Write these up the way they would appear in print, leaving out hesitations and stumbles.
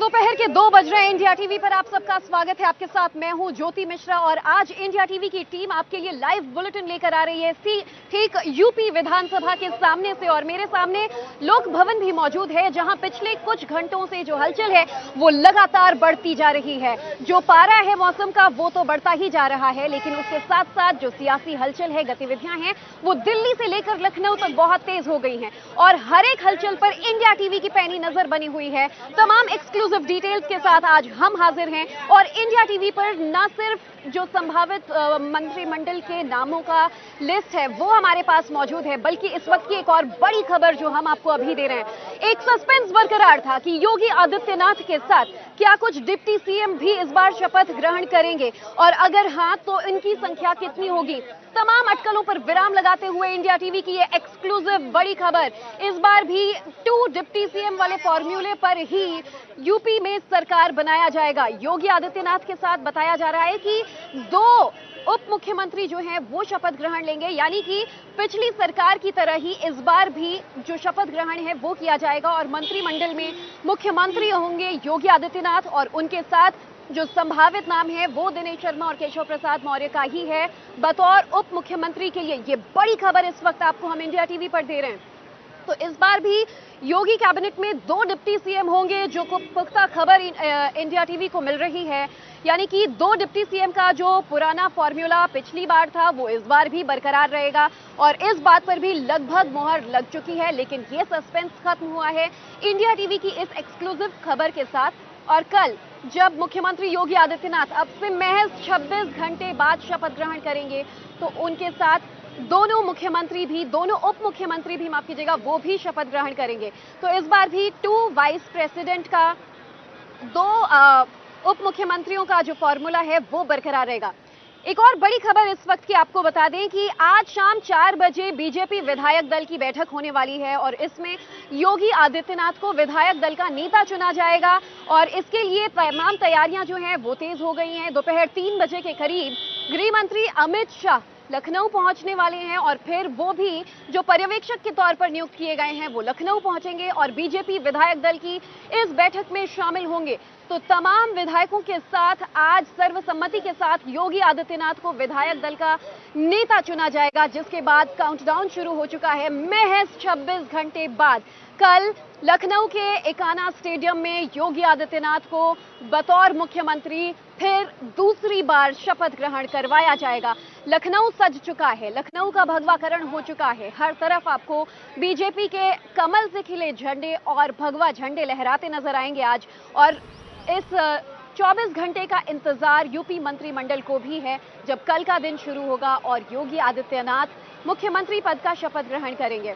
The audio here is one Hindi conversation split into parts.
दोपहर के 2 बज रहे हैं। इंडिया टीवी पर आप सबका स्वागत है। आपके साथ मैं हूं ज्योति मिश्रा और आज इंडिया टीवी की टीम आपके लिए लाइव बुलेटिन लेकर आ रही है ठीक यूपी विधानसभा के सामने से। और मेरे सामने लोक भवन भी मौजूद है, जहां पिछले कुछ घंटों से जो हलचल है वो लगातार बढ़ती जा रही है। जो पारा है मौसम का वो तो बढ़ता ही जा रहा है, लेकिन उसके साथ साथ जो सियासी हलचल है, गतिविधियां हैं, वो दिल्ली से लेकर लखनऊ तक बहुत तेज हो गई हैं। और हर एक हलचल पर इंडिया टीवी की पैनी नजर बनी हुई है। तमाम एक्सक्लूसिव डिटेल्स के साथ आज हम हाजिर हैं और इंडिया टीवी पर न सिर्फ जो संभावित मंत्रिमंडल के नामों का लिस्ट है वो हमारे पास मौजूद है, बल्कि इस वक्त की एक और बड़ी खबर जो हम आपको अभी दे रहे हैं। एक सस्पेंस बरकरार था कि योगी आदित्यनाथ के साथ क्या कुछ डिप्टी सीएम भी इस बार शपथ ग्रहण करेंगे, और अगर हां तो इनकी संख्या कितनी होगी। तमाम अटकलों पर विराम लगाते हुए इंडिया टीवी की ये एक्सक्लूसिव बड़ी खबर, इस बार भी 2 डिप्टी सीएम वाले फॉर्मूले पर ही यूपी में सरकार बनाया जाएगा। योगी आदित्यनाथ के साथ बताया जा रहा है कि 2 उप मुख्यमंत्री जो हैं वो शपथ ग्रहण लेंगे, यानी कि पिछली सरकार की तरह ही इस बार भी जो शपथ ग्रहण है वो किया जाएगा। और मंत्रिमंडल में मुख्यमंत्री होंगे योगी आदित्यनाथ और उनके साथ जो संभावित नाम है वो दिनेश शर्मा और केशव प्रसाद मौर्य का ही है बतौर उप मुख्यमंत्री के लिए। ये बड़ी खबर इस वक्त आपको हम इंडिया टीवी पर दे रहे हैं। तो इस बार भी योगी कैबिनेट में 2 डिप्टी सीएम होंगे, जो पुख्ता खबर इंडिया टीवी को मिल रही है। यानी कि 2 डिप्टी सीएम का जो पुराना फॉर्मूला पिछली बार था वो इस बार भी बरकरार रहेगा और इस बात पर भी लगभग मुहर लग चुकी है। लेकिन ये सस्पेंस खत्म हुआ है इंडिया टीवी की इस एक्सक्लूसिव खबर के साथ। और कल जब मुख्यमंत्री योगी आदित्यनाथ अब से महज 26 घंटे बाद शपथ ग्रहण करेंगे, तो उनके साथ दोनों मुख्यमंत्री भी, दोनों उप मुख्यमंत्री भी, माफ कीजिएगा, वो भी शपथ ग्रहण करेंगे। तो इस बार भी 2 वाइस प्रेसिडेंट का, 2 उप मुख्यमंत्रियों का जो फॉर्मूला है वो बरकरार रहेगा। एक और बड़ी खबर इस वक्त की आपको बता दें कि आज शाम 4 बजे बीजेपी विधायक दल की बैठक होने वाली है और इसमें योगी आदित्यनाथ को विधायक दल का नेता चुना जाएगा। और इसके लिए तमाम तैयारियां जो हैं वो तेज हो गई हैं। दोपहर 3 बजे के करीब गृह मंत्री अमित शाह लखनऊ पहुंचने वाले हैं और फिर वो भी जो पर्यवेक्षक के तौर पर नियुक्त किए गए हैं वो लखनऊ पहुंचेंगे और बीजेपी विधायक दल की इस बैठक में शामिल होंगे। तो तमाम विधायकों के साथ आज सर्वसम्मति के साथ योगी आदित्यनाथ को विधायक दल का नेता चुना जाएगा, जिसके बाद काउंटडाउन शुरू हो चुका है। महज 26 घंटे बाद कल लखनऊ के एकाना स्टेडियम में योगी आदित्यनाथ को बतौर मुख्यमंत्री फिर दूसरी बार शपथ ग्रहण करवाया जाएगा। लखनऊ सज चुका है, लखनऊ का भगवाकरण हो चुका है। हर तरफ आपको बीजेपी के कमल से खिले झंडे और भगवा झंडे लहराते नजर आएंगे आज। और इस 24 घंटे का इंतजार यूपी मंत्रिमंडल को भी है, जब कल का दिन शुरू होगा और योगी आदित्यनाथ मुख्यमंत्री पद का शपथ ग्रहण करेंगे।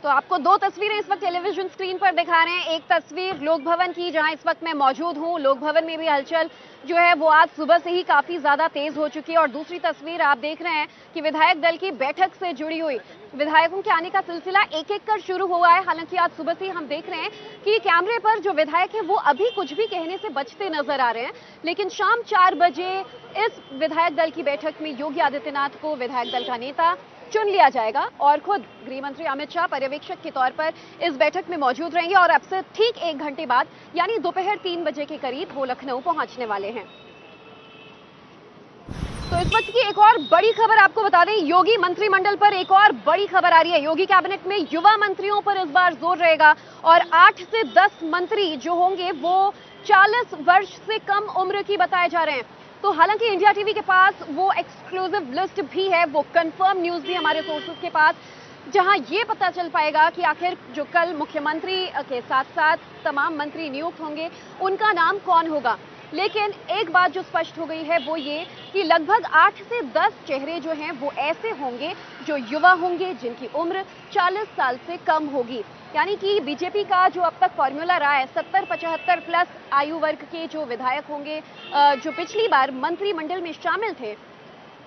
तो आपको 2 तस्वीरें इस वक्त टेलीविजन स्क्रीन पर दिखा रहे हैं। एक तस्वीर लोक भवन की, जहां इस वक्त मैं मौजूद हूं। लोक भवन में भी हलचल जो है वो आज सुबह से ही काफी ज्यादा तेज हो चुकी है। और दूसरी तस्वीर आप देख रहे हैं कि विधायक दल की बैठक से जुड़ी हुई विधायकों के आने का सिलसिला एक एक कर शुरू हुआ है। हालांकि आज सुबह से ही हम देख रहे हैं कि कैमरे पर जो विधायक हैं वो अभी कुछ भी कहने से बचते नजर आ रहे हैं। लेकिन शाम 4 बजे इस विधायक दल की बैठक में योगी आदित्यनाथ को विधायक दल का नेता चुन लिया जाएगा और खुद गृह मंत्री अमित शाह पर्यवेक्षक के तौर पर इस बैठक में मौजूद रहेंगे। और अब से ठीक 1 घंटे बाद यानी दोपहर 3 बजे के करीब वो लखनऊ पहुंचने वाले हैं। तो इस वक्त की एक और बड़ी खबर आपको बता दें, योगी मंत्रिमंडल पर एक और बड़ी खबर आ रही है। योगी कैबिनेट में युवा मंत्रियों पर इस बार जोर रहेगा और 8 से 10 मंत्री जो होंगे वो 40 वर्ष से कम उम्र की बताए जा रहे हैं। तो हालांकि इंडिया टीवी के पास वो एक्सक्लूसिव लिस्ट भी है, वो कंफर्म न्यूज भी हमारे सोर्सेज के पास, जहां ये पता चल पाएगा कि आखिर जो कल मुख्यमंत्री के साथ साथ तमाम मंत्री नियुक्त होंगे उनका नाम कौन होगा। लेकिन एक बात जो स्पष्ट हो गई है वो ये कि लगभग 8 से 10 चेहरे जो हैं वो ऐसे होंगे जो युवा होंगे, जिनकी उम्र 40 साल से कम होगी। यानी कि बीजेपी का जो अब तक फॉर्मूला रहा है 70-75 प्लस आयु वर्ग के जो विधायक होंगे, जो पिछली बार मंत्रिमंडल में शामिल थे,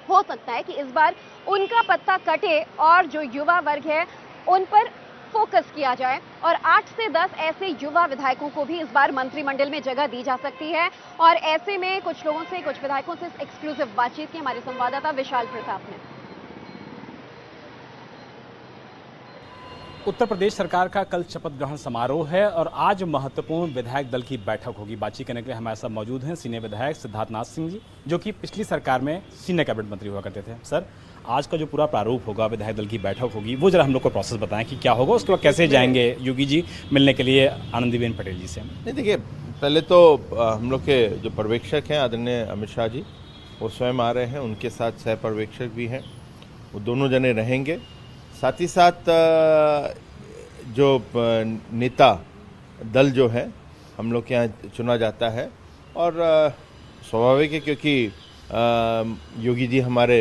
हो सकता है कि इस बार उनका पत्ता कटे और जो युवा वर्ग है उन पर फोकस किया जाए और 8 से 10 ऐसे युवा विधायकों को भी इस बार मंत्रिमंडल में जगह दी जा सकती है। और ऐसे में कुछ लोगों से, कुछ विधायकों से एक्सक्लूसिव बातचीत की हमारे संवाददाता विशाल प्रताप ने। उत्तर प्रदेश सरकार का कल शपथ ग्रहण समारोह है और आज महत्वपूर्ण विधायक दल की बैठक होगी। बातचीत करने के लिए हमारे साथ मौजूद हैं सीनियर विधायक सिद्धार्थ नाथ सिंह जी, जो कि पिछली सरकार में सीनियर कैबिनेट मंत्री हुआ करते थे। सर, आज का जो पूरा प्रारूप होगा, विधायक दल की बैठक होगी, वो जरा हम लोग को प्रोसेस बताएं कि क्या होगा, उसके बाद कैसे जाएंगे योगी जी मिलने के लिए आनंदीबेन पटेल जी से। नहीं, देखिए, पहले तो हम लोग के जो पर्यवेक्षक हैं आदरणीय अमित शाह जी, वो स्वयं आ रहे हैं, उनके साथ सह पर्यवेक्षक भी हैं, वो दोनों जने रहेंगे। साथ ही साथ जो नेता दल जो है हम लोग के यहाँ चुना जाता है और स्वाभाविक है क्योंकि योगी जी हमारे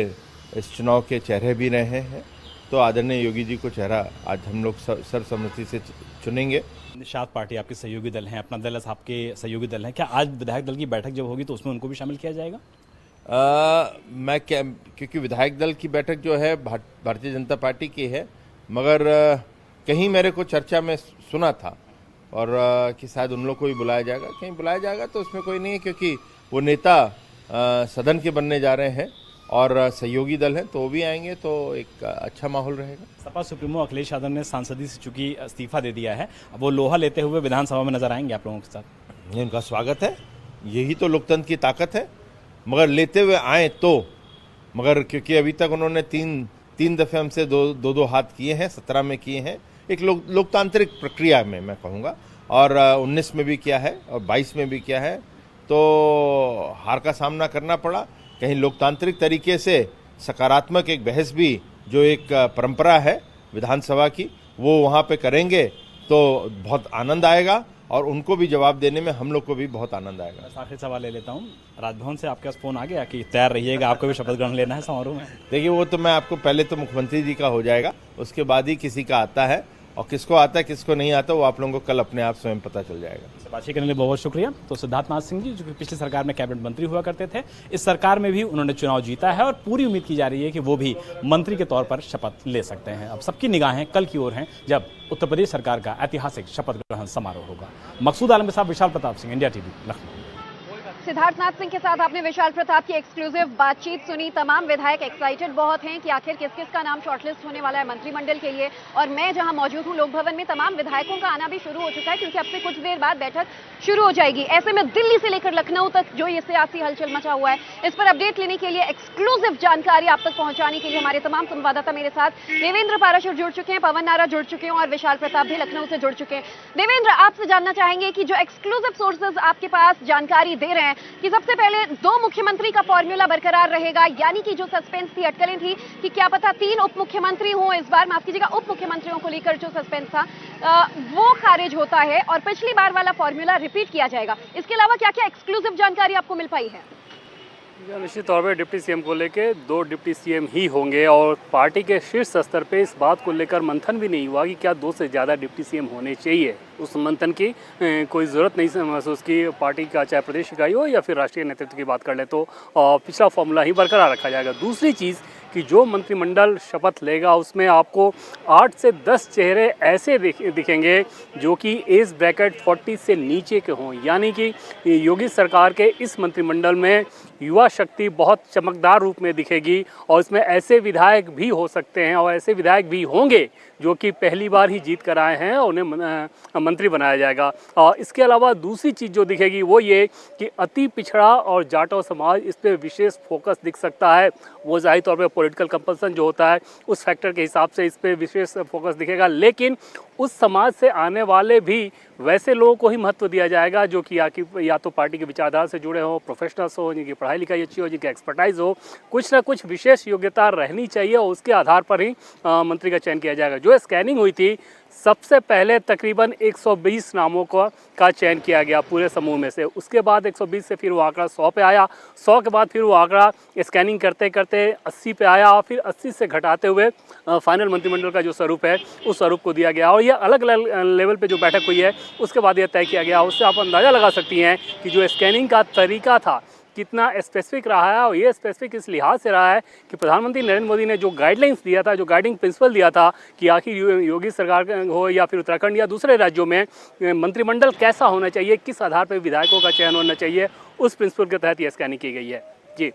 इस चुनाव के चेहरे भी रहे हैं, तो आदरणीय योगी जी को चेहरा आज हम लोग सर्वसम्मति से चुनेंगे। निषाद पार्टी आपके सहयोगी दल हैं, अपना दल आपके सहयोगी दल हैं, क्या आज विधायक दल की बैठक जब होगी तो उसमें उनको भी शामिल किया जाएगा? क्योंकि विधायक दल की बैठक जो है भारतीय जनता पार्टी की है, मगर कहीं मेरे को चर्चा में सुना था और कि शायद उन लोग को भी बुलाया जाएगा, कहीं बुलाया जाएगा तो उसमें कोई नहीं है, क्योंकि वो नेता सदन के बनने जा रहे हैं और सहयोगी दल हैं तो वो भी आएंगे, तो एक अच्छा माहौल रहेगा। सपा सुप्रीमो अखिलेश यादव ने सांसदी से चूंकि इस्तीफा दे दिया है, अब वो लोहा लेते हुए विधानसभा में नजर आएंगे आप लोगों के साथ? ये उनका स्वागत है, यही तो लोकतंत्र की ताकत है, मगर लेते हुए आए तो, मगर क्योंकि अभी तक उन्होंने तीन दफे हमसे दो हाथ किए हैं, 17 में किए हैं, एक लोकतांत्रिक प्रक्रिया में मैं कहूँगा, और 19 में भी किया है और 22 में भी किया है, तो हार का सामना करना पड़ा। कहीं लोकतांत्रिक तरीके से सकारात्मक एक बहस भी, जो एक परंपरा है विधानसभा की, वो वहाँ पे करेंगे तो बहुत आनंद आएगा और उनको भी जवाब देने में हम लोग को भी बहुत आनंद आएगा। आखिरी सवाल ले लेता हूँ, राजभवन से आपके पास फोन आ गया कि तैयार रहिएगा, आपको भी शपथ ग्रहण लेना है समारोह में? देखिए, वो तो मैं आपको पहले तो मुख्यमंत्री जी का हो जाएगा, उसके बाद ही किसी का आता है, और किसको आता है किसको नहीं आता वो आप लोगों को कल अपने आप स्वयं पता चल जाएगा। बातचीत करने के लिए बहुत बहुत शुक्रिया। तो सिद्धार्थ नाथ सिंह जी, जो कि पिछली सरकार में कैबिनेट मंत्री हुआ करते थे, इस सरकार में भी उन्होंने चुनाव जीता है और पूरी उम्मीद की जा रही है कि वो भी मंत्री के तौर पर शपथ ले सकते हैं। अब सबकी निगाहें कल की ओर हैं, जब उत्तर प्रदेश सरकार का ऐतिहासिक शपथ ग्रहण समारोह होगा। मकसूद आलम के साथ विशाल प्रताप सिंह, इंडिया टीवी, लखनऊ। सिद्धार्थ नाथ सिंह के साथ आपने विशाल प्रताप की एक्सक्लूसिव बातचीत सुनी। तमाम विधायक एक्साइटेड बहुत हैं कि आखिर किस किस का नाम शॉर्टलिस्ट होने वाला है मंत्रिमंडल के लिए। और मैं जहां मौजूद हूं लोक भवन में, तमाम विधायकों का आना भी शुरू हो चुका है, क्योंकि अब से कुछ देर बाद बैठक शुरू हो जाएगी। ऐसे में दिल्ली से लेकर लखनऊ तक जो ये सियासी हलचल मचा हुआ है, इस पर अपडेट लेने के लिए, एक्सक्लूसिव जानकारी आप तक पहुंचाने के लिए हमारे तमाम संवाददाता मेरे साथ देवेंद्र पाराशर जुड़ चुके हैं, पवन नारा जुड़ चुके हैं और विशाल प्रताप भी लखनऊ से जुड़ चुके हैं। देवेंद्र, आपसे जानना चाहेंगे कि जो एक्सक्लूसिव सोर्सेज आपके पास जानकारी दे रहे हैं कि सबसे पहले 2 मुख्यमंत्री का फॉर्मूला बरकरार रहेगा, यानी कि जो सस्पेंस थी, अटकलें थी कि क्या पता 3 उप मुख्यमंत्री हों इस बार, माफ कीजिएगा, उप मुख्यमंत्रियों को लेकर जो सस्पेंस था वो खारिज होता है और पिछली बार वाला फॉर्मूला रिपीट किया जाएगा। इसके अलावा क्या क्या एक्सक्लूसिव जानकारी आपको मिल पाई है? निश्चित तौर पर डिप्टी सीएम को लेकर 2 डिप्टी सीएम ही होंगे और पार्टी के शीर्ष स्तर पे इस बात को लेकर मंथन भी नहीं हुआ कि क्या 2 से ज़्यादा डिप्टी सीएम होने चाहिए। उस मंथन की कोई ज़रूरत नहीं महसूस की पार्टी का, चाहे प्रदेश इकाई हो या फिर राष्ट्रीय नेतृत्व की बात कर ले तो पिछला फॉर्मूला ही बरकरार रखा जाएगा। दूसरी चीज़ कि जो मंत्रिमंडल शपथ लेगा उसमें आपको 8 से 10 चेहरे ऐसे दिखेंगे जो कि एज ब्रैकेट 40 से नीचे के हों, यानी कि योगी सरकार के इस मंत्रिमंडल में युवा शक्ति बहुत चमकदार रूप में दिखेगी और इसमें ऐसे विधायक भी हो सकते हैं और ऐसे विधायक भी होंगे जो कि पहली बार ही जीत कर आए हैं और उन्हें मंत्री बनाया जाएगा। और इसके अलावा दूसरी चीज़ जो दिखेगी वो ये कि अति पिछड़ा और जाटो समाज, इस पर विशेष फोकस दिख सकता है। वो जाहिर तौर पे पॉलिटिकल कंपल्सन जो होता है उस फैक्टर के हिसाब से इस पर विशेष फोकस दिखेगा, लेकिन उस समाज से आने वाले भी वैसे लोगों को ही महत्व दिया जाएगा जो कि या तो पार्टी की विचारधारा से जुड़े हो, प्रोफेशनल्स हो, जिनकी पढ़ाई लिखाई अच्छी हो, जिनकी एक्सपर्टाइज हो, कुछ ना कुछ विशेष योग्यता रहनी चाहिए और उसके आधार पर ही मंत्री का चयन किया जाएगा। जो स्कैनिंग हुई थी, सबसे पहले तकरीबन 120 नामों का चयन किया गया पूरे समूह में से। उसके बाद 120 से फिर वो आंकड़ा 100 पे आया, 100 के बाद फिर वो आंकड़ा स्कैनिंग करते करते 80 पे आया और फिर 80 से घटाते हुए फाइनल मंत्रिमंडल का जो स्वरूप है उस स्वरूप को दिया गया। और ये अलग अलग लेवल पे जो बैठक हुई है उसके बाद यह तय किया गया। उससे आप अंदाज़ा लगा सकती हैं कि जो स्कैनिंग का तरीका था कितना स्पेसिफिक रहा है। और ये स्पेसिफिक इस लिहाज से रहा है कि प्रधानमंत्री नरेंद्र मोदी ने जो गाइडलाइंस दिया था, जो गाइडिंग प्रिंसिपल दिया था कि आखिर योगी सरकार हो या फिर उत्तराखंड या दूसरे राज्यों में मंत्रिमंडल कैसा होना चाहिए, किस आधार पर विधायकों का चयन होना चाहिए, उस प्रिंसिपल के तहत ये स्कैनिंग की गई है। जी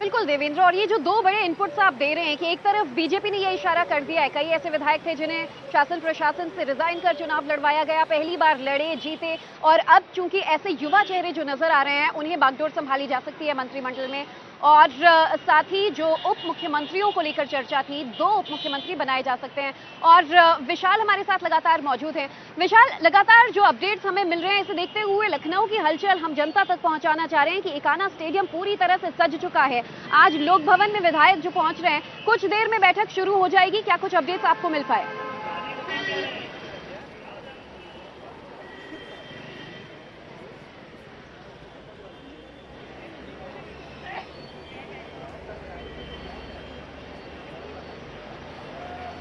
बिल्कुल देवेंद्र, और ये जो दो बड़े इनपुट्स आप दे रहे हैं कि एक तरफ बीजेपी ने ये इशारा कर दिया है, कई ऐसे विधायक थे जिन्हें शासन प्रशासन से रिजाइन कर चुनाव लड़वाया गया, पहली बार लड़े जीते, और अब चूंकि ऐसे युवा चेहरे जो नजर आ रहे हैं उन्हें बागडोर संभाली जा सकती है मंत्रिमंडल में, और साथ ही जो उप मुख्यमंत्रियों को लेकर चर्चा थी, 2 उप मुख्यमंत्री बनाए जा सकते हैं। और विशाल हमारे साथ लगातार मौजूद हैं। विशाल, लगातार जो अपडेट्स हमें मिल रहे हैं, इसे देखते हुए लखनऊ की हलचल हम जनता तक पहुंचाना चाह रहे हैं कि इकाना स्टेडियम पूरी तरह से सज चुका है। आज लोक भवन में विधायक जो पहुंच रहे हैं, कुछ देर में बैठक शुरू हो जाएगी, क्या कुछ अपडेट्स आपको मिल पाए?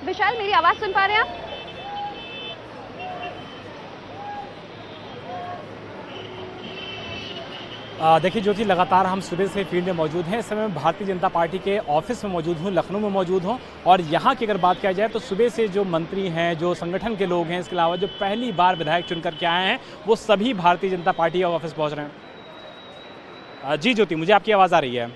विशाल, मेरी आवाज सुन पा रहे हैं आप? देखिए ज्योति, लगातार हम सुबह से फील्ड में मौजूद हैं। इस समय मैं भारतीय जनता पार्टी के ऑफिस में मौजूद हूं, लखनऊ में मौजूद हूं, और यहाँ की अगर बात किया जाए तो सुबह से जो मंत्री हैं, जो संगठन के लोग हैं, इसके अलावा जो पहली बार विधायक चुनकर के आए हैं, वो सभी भारतीय जनता पार्टी के ऑफिस पहुँच रहे हैं। जी ज्योति, मुझे आपकी आवाज़ आ रही है?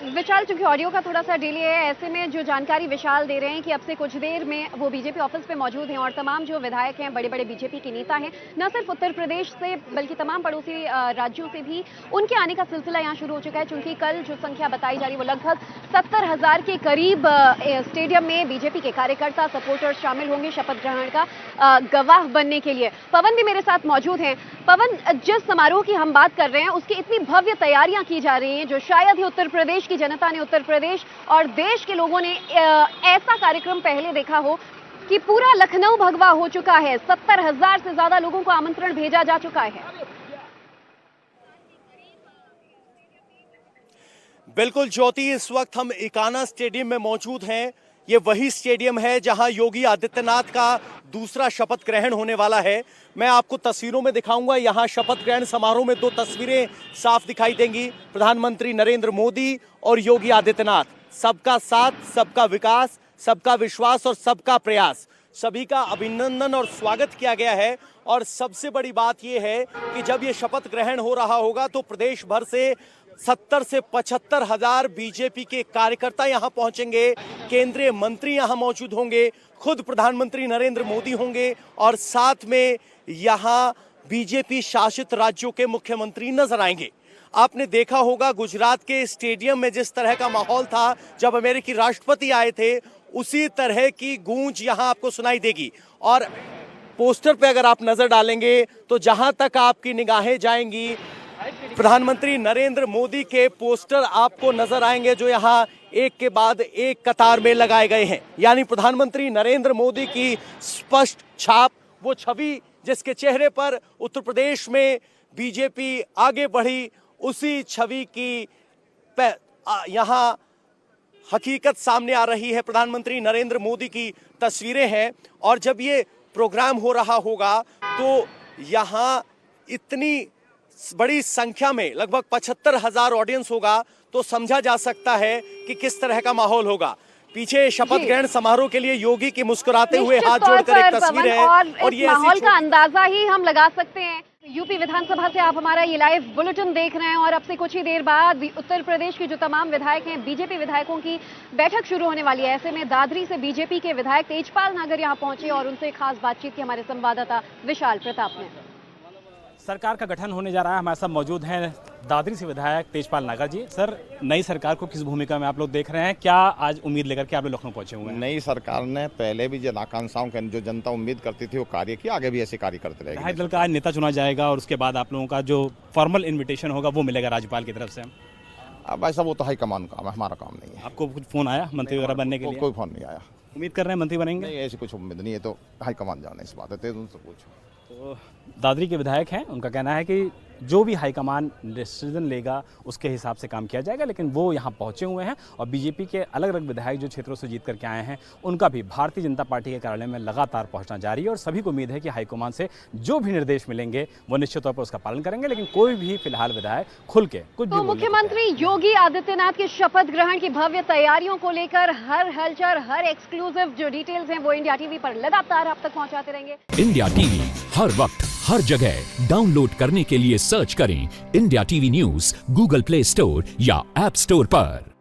विशाल, चूंकि ऑडियो का थोड़ा सा डिले है, ऐसे में जो जानकारी विशाल दे रहे हैं कि अब से कुछ देर में वो बीजेपी ऑफिस पे मौजूद हैं, और तमाम जो विधायक हैं, बड़े बड़े बीजेपी के नेता हैं, न सिर्फ उत्तर प्रदेश से बल्कि तमाम पड़ोसी राज्यों से भी उनके आने का सिलसिला यहाँ शुरू हो चुका है। चूंकि कल जो संख्या बताई जा रही है वो लगभग 70,000 के करीब स्टेडियम में बीजेपी के कार्यकर्ता सपोर्टर्स शामिल होंगे शपथ ग्रहण का गवाह बनने के लिए। पवन भी मेरे साथ मौजूद हैं। पवन, जिस समारोह की हम बात कर रहे हैं उसकी इतनी भव्य तैयारियां की जा रही हैं, जो शायद ही उत्तर प्रदेश की जनता ने, उत्तर प्रदेश और देश के लोगों ने ऐसा कार्यक्रम पहले देखा हो कि पूरा लखनऊ भगवा हो चुका है। 70,000 से ज्यादा लोगों को आमंत्रण भेजा जा चुका है। बिल्कुल ज्योति, इस वक्त हम इकाना स्टेडियम में मौजूद हैं। ये वही स्टेडियम है जहां योगी आदित्यनाथ का दूसरा शपथ ग्रहण होने वाला है। मैं आपको तस्वीरों में दिखाऊंगा। यहां शपथ ग्रहण समारोह में 2 तस्वीरें साफ दिखाई देंगी, प्रधानमंत्री नरेंद्र मोदी और योगी आदित्यनाथ। सबका साथ, सबका विकास, सबका विश्वास और सबका प्रयास, सभी का अभिनंदन और स्वागत किया गया है। और सबसे बड़ी बात यह है कि जब ये शपथ ग्रहण हो रहा होगा तो प्रदेश भर से 70 से 75,000 बीजेपी के कार्यकर्ता यहां पहुंचेंगे, केंद्रीय मंत्री यहां मौजूद होंगे, खुद प्रधानमंत्री नरेंद्र मोदी होंगे, और साथ में यहां बीजेपी शासित राज्यों के मुख्यमंत्री नजर आएंगे। आपने देखा होगा गुजरात के स्टेडियम में जिस तरह का माहौल था जब अमेरिकी राष्ट्रपति आए थे, उसी तरह की गूंज यहां आपको सुनाई देगी। और पोस्टर पे अगर आप नजर डालेंगे तो जहां तक आपकी निगाहें जाएंगी, प्रधानमंत्री नरेंद्र मोदी के पोस्टर आपको नजर आएंगे, जो यहाँ एक के बाद एक कतार में लगाए गए हैं। यानी प्रधानमंत्री नरेंद्र मोदी की स्पष्ट छाप, वो छवि जिसके चेहरे पर उत्तर प्रदेश में बीजेपी आगे बढ़ी, उसी छवि की यहाँ हकीकत सामने आ रही है। प्रधानमंत्री नरेंद्र मोदी की तस्वीरें हैं, और जब ये प्रोग्राम हो रहा होगा तो यहाँ इतनी बड़ी संख्या में लगभग 75,000 ऑडियंस होगा, तो समझा जा सकता है कि किस तरह का माहौल होगा। पीछे शपथ ग्रहण समारोह के लिए योगी की मुस्कुराते हुए हाथ जोड़कर एक तस्वीर है, और ये माहौल का अंदाजा ही हम लगा सकते हैं। यूपी विधानसभा से आप हमारा ये लाइव बुलेटिन देख रहे हैं, और अब से कुछ ही देर बाद उत्तर प्रदेश के जो तमाम विधायक हैं, बीजेपी विधायकों की बैठक शुरू होने वाली है। ऐसे में दादरी से बीजेपी के विधायक तेजपाल नागर यहाँ पहुंचे और उनसे खास बातचीत की हमारे संवाददाता विशाल प्रताप ने। सरकार का गठन होने जा रहा है, हमारे साथ मौजूद हैं दादरी से विधायक तेजपाल नागर जी। सर, नई सरकार को किस भूमिका में आप लोग देख रहे हैं? क्या आज उम्मीद लेकर के आप लोग लखनऊ पहुंचे हुए हैं? नई सरकार ने पहले भी जन आकांक्षाओं के जो जनता उम्मीद करती थी वो कार्य किया, आगे भी ऐसे कार्य करते रहेंगे। विधायक दल का आज नेता चुना जाएगा, और उसके बाद आप लोगों का जो फॉर्मल इन्विटेशन होगा वो मिलेगा राज्यपाल की तरफ से। अब ऐसा वो तो हाईकमान काम है, हमारा काम नहीं है। आपको कुछ फोन आया मंत्री वगैरह बनने के लिए? कोई फोन नहीं आया। उम्मीद कर रहे हैं मंत्री बनेंगे? नहीं, ऐसी कुछ उम्मीद नहीं है, तो हाईकमान जाने इस बात है, उनसे पूछो। तो दादरी के विधायक हैं, उनका कहना है कि जो भी हाईकमान डिसीजन लेगा उसके हिसाब से काम किया जाएगा। लेकिन वो यहाँ पहुंचे हुए हैं और बीजेपी के अलग अलग विधायक जो क्षेत्रों से जीत करके आए हैं उनका भी भारतीय जनता पार्टी के कार्यालय में लगातार पहुंचना जारी है और सभी को उम्मीद है कि हाईकमान से जो भी निर्देश मिलेंगे वो निश्चित तौर पर उसका पालन करेंगे। लेकिन कोई भी फिलहाल विधायक खुल के कुछ भी मुख्यमंत्री योगी आदित्यनाथ के शपथ ग्रहण की भव्य तैयारियों को लेकर हर हलचल, हर एक्सक्लूसिव जो डिटेल्स हैं वो इंडिया टीवी पर लगातार आप तक पहुंचाते रहेंगे। इंडिया टीवी हर वक्त हर जगह डाउनलोड करने के लिए सर्च करें India TV news Google play store या ऐप स्टोर पर।